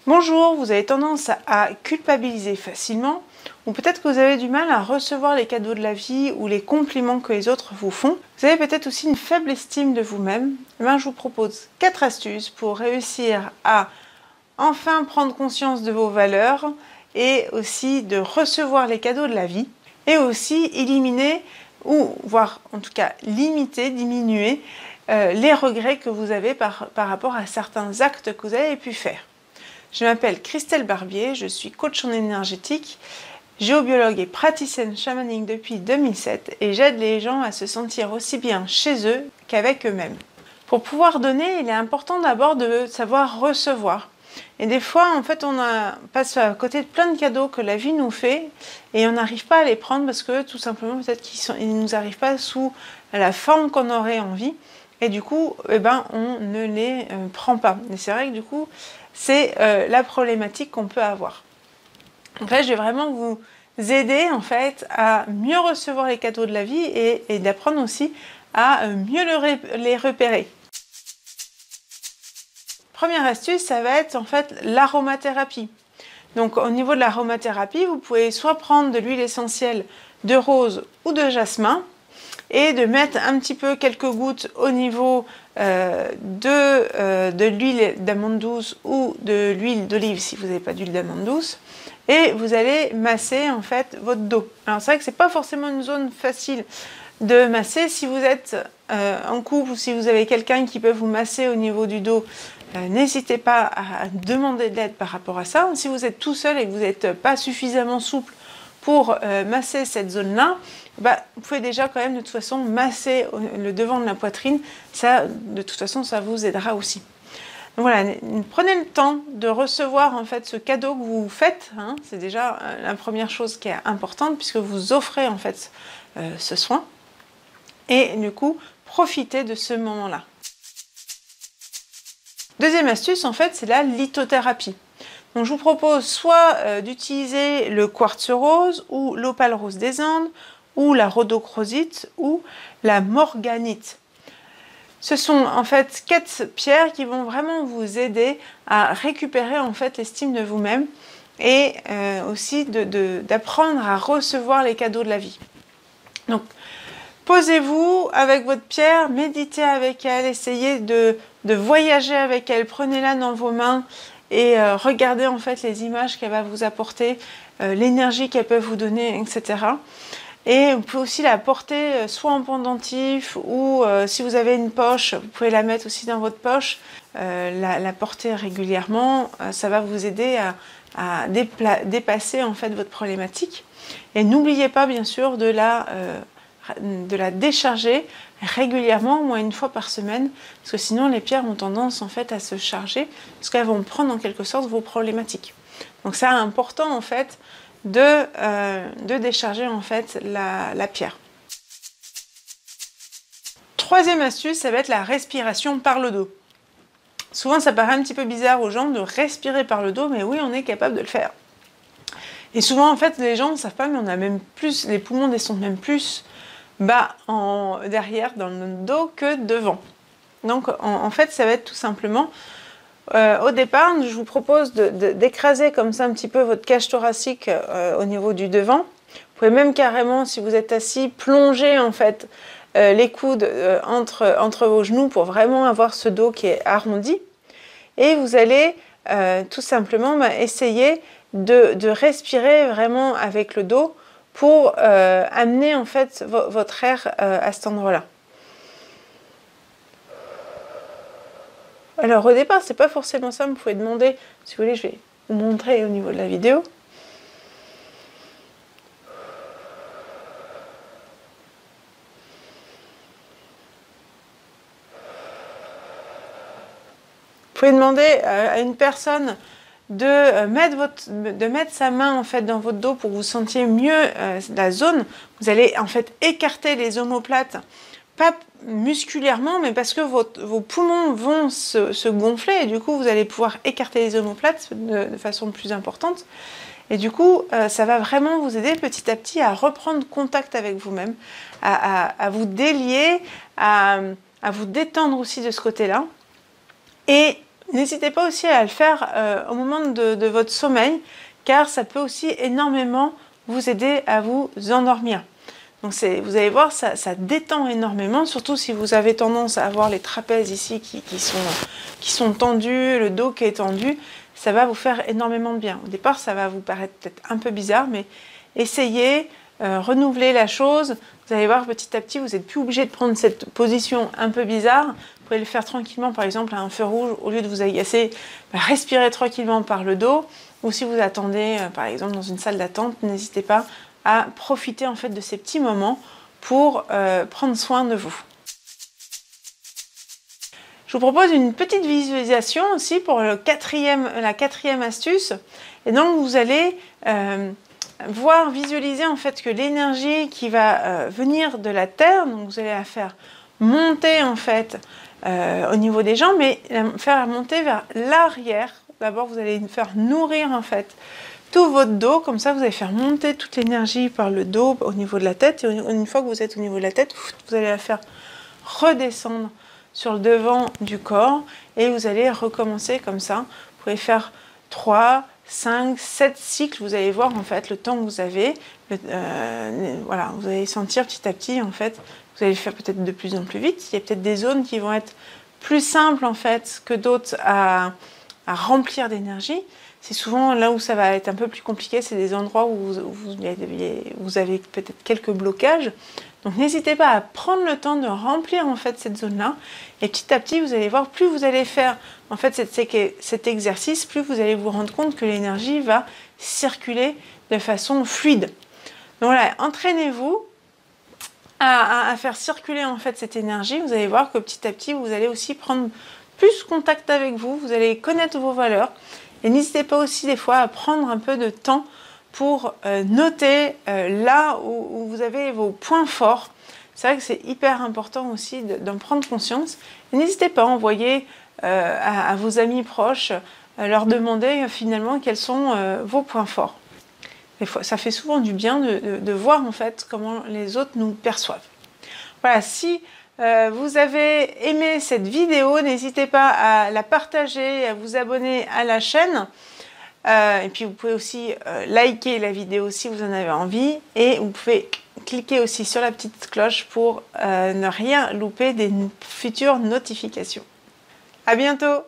Bonjour, vous avez tendance à culpabiliser facilement ou peut-être que vous avez du mal à recevoir les cadeaux de la vie ou les compliments que les autres vous font. Vous avez peut-être aussi une faible estime de vous-même. Je vous propose 4 astuces pour réussir à enfin prendre conscience de vos valeurs et aussi de recevoir les cadeaux de la vie et aussi éliminer ou voire en tout cas limiter, diminuer les regrets que vous avez par rapport à certains actes que vous avez pu faire. Je m'appelle Christelle Barbier, je suis coach en énergétique, géobiologue et praticienne chamanique depuis 2007 et j'aide les gens à se sentir aussi bien chez eux qu'avec eux-mêmes. Pour pouvoir donner, il est important d'abord de savoir recevoir. Et des fois, en fait, passe à côté de plein de cadeaux que la vie nous fait et on n'arrive pas à les prendre parce que tout simplement, peut-être qu'ils ne nous arrivent pas sous la forme qu'on aurait envie. Et du coup, on ne les prend pas. Et c'est vrai que du coup, c'est la problématique qu'on peut avoir. Donc là, je vais vraiment vous aider en fait à mieux recevoir les cadeaux de la vie et d'apprendre aussi à mieux les repérer. Première astuce, ça va être en fait l'aromathérapie. Donc au niveau de l'aromathérapie, vous pouvez soit prendre de l'huile essentielle de rose ou de jasmin et de mettre un petit peu quelques gouttes au niveau de l'huile d'amande douce ou de l'huile d'olive si vous n'avez pas d'huile d'amande douce et vous allez masser en fait votre dos. Alors c'est vrai que c'est pas forcément une zone facile de masser. Si vous êtes en couple ou si vous avez quelqu'un qui peut vous masser au niveau du dos, n'hésitez pas à demander de l'aide par rapport à ça. Si vous êtes tout seul et que vous n'êtes pas suffisamment souple pour masser cette zone-là, vous pouvez déjà quand même de toute façon masser le devant de la poitrine. Ça, de toute façon, ça vous aidera aussi. Donc voilà, prenez le temps de recevoir en fait ce cadeau que vous faites. C'est déjà la première chose qui est importante puisque vous offrez en fait ce soin. Et du coup, profitez de ce moment-là. Deuxième astuce, en fait, c'est la lithothérapie. Donc, je vous propose soit d'utiliser le quartz rose ou l'opale rose des Andes ou la rhodochrosite ou la morganite. Ce sont en fait 4 pierres qui vont vraiment vous aider à récupérer en fait l'estime de vous-même et aussi d'apprendre à recevoir les cadeaux de la vie. Donc, posez-vous avec votre pierre, méditez avec elle, essayez de voyager avec elle, prenez-la dans vos mains et regardez en fait les images qu'elle va vous apporter, l'énergie qu'elle peut vous donner, etc. Et vous pouvez aussi la porter soit en pendentif ou si vous avez une poche, vous pouvez la mettre aussi dans votre poche, la porter régulièrement, ça va vous aider à dépasser en fait votre problématique. Et n'oubliez pas bien sûr de la décharger régulièrement, au moins une fois par semaine, parce que sinon les pierres ont tendance en fait à se charger, parce qu'elles vont prendre en quelque sorte vos problématiques. Donc c'est important en fait de décharger en fait la pierre. Troisième astuce, ça va être la respiration par le dos. Souvent ça paraît un petit peu bizarre aux gens de respirer par le dos, mais oui, on est capable de le faire. Et souvent en fait les gens ne savent pas, mais on a même plus, les poumons descendent même plus derrière dans le dos que devant. Donc en fait ça va être tout simplement au départ je vous propose d'écraser comme ça un petit peu votre cage thoracique au niveau du devant. Vous pouvez même carrément, si vous êtes assis, plonger en fait les coudes entre vos genoux pour vraiment avoir ce dos qui est arrondi et vous allez tout simplement essayer de respirer vraiment avec le dos pour amener en fait votre air à cet endroit-là. Alors au départ, c'est pas forcément ça, vous pouvez demander, si vous voulez, je vais vous montrer au niveau de la vidéo. Vous pouvez demander à une personne de mettre sa main en fait dans votre dos pour que vous sentiez mieux la zone. Vous allez en fait écarter les omoplates, pas musculairement, mais parce que vos poumons vont se gonfler et du coup vous allez pouvoir écarter les omoplates de façon plus importante. Et du coup, ça va vraiment vous aider petit à petit à reprendre contact avec vous-même, à vous délier, à vous détendre aussi de ce côté-là. Et N'hésitez pas aussi à le faire au moment de votre sommeil, car ça peut aussi énormément vous aider à vous endormir. Donc vous allez voir, ça détend énormément, surtout si vous avez tendance à avoir les trapèzes ici qui sont tendus, le dos qui est tendu, ça va vous faire énormément de bien. Au départ, ça va vous paraître peut-être un peu bizarre, mais essayez, renouvelez la chose. Vous allez voir petit à petit, vous n'êtes plus obligé de prendre cette position un peu bizarre. Vous pouvez le faire tranquillement, par exemple à un feu rouge, au lieu de vous agacer, respirez tranquillement par le dos. Ou si vous attendez, par exemple dans une salle d'attente, n'hésitez pas à profiter en fait de ces petits moments pour prendre soin de vous. Je vous propose une petite visualisation aussi pour la quatrième astuce. Et donc vous allez visualiser en fait que l'énergie qui va venir de la terre, donc vous allez la faire monter en fait au niveau des jambes, mais la faire monter vers l'arrière. D'abord vous allez faire nourrir en fait tout votre dos, comme ça vous allez faire monter toute l'énergie par le dos au niveau de la tête, et une fois que vous êtes au niveau de la tête, vous allez la faire redescendre sur le devant du corps, et vous allez recommencer comme ça. Vous pouvez faire 3, 5, 7 cycles, vous allez voir en fait le temps que vous avez, voilà, vous allez sentir petit à petit en fait, vous allez le faire peut-être de plus en plus vite, il y a peut-être des zones qui vont être plus simples en fait que d'autres à remplir d'énergie. C'est souvent là où ça va être un peu plus compliqué, c'est des endroits où vous avez peut-être quelques blocages. Donc n'hésitez pas à prendre le temps de remplir en fait cette zone-là. Et petit à petit, vous allez voir, plus vous allez faire en fait cet exercice, plus vous allez vous rendre compte que l'énergie va circuler de façon fluide. Donc voilà, entraînez-vous à faire circuler en fait cette énergie. Vous allez voir que petit à petit, vous allez aussi prendre plus contact avec vous, vous allez connaître vos valeurs. Et n'hésitez pas aussi des fois à prendre un peu de temps pour noter là où vous avez vos points forts. C'est vrai que c'est hyper important aussi d'en prendre conscience. N'hésitez pas à envoyer à vos amis proches, leur demander finalement quels sont vos points forts. Des fois, ça fait souvent du bien de voir en fait comment les autres nous perçoivent. Voilà, si vous avez aimé cette vidéo, n'hésitez pas à la partager, à vous abonner à la chaîne. Et puis vous pouvez aussi liker la vidéo si vous en avez envie. Et vous pouvez cliquer aussi sur la petite cloche pour ne rien louper des futures notifications. À bientôt!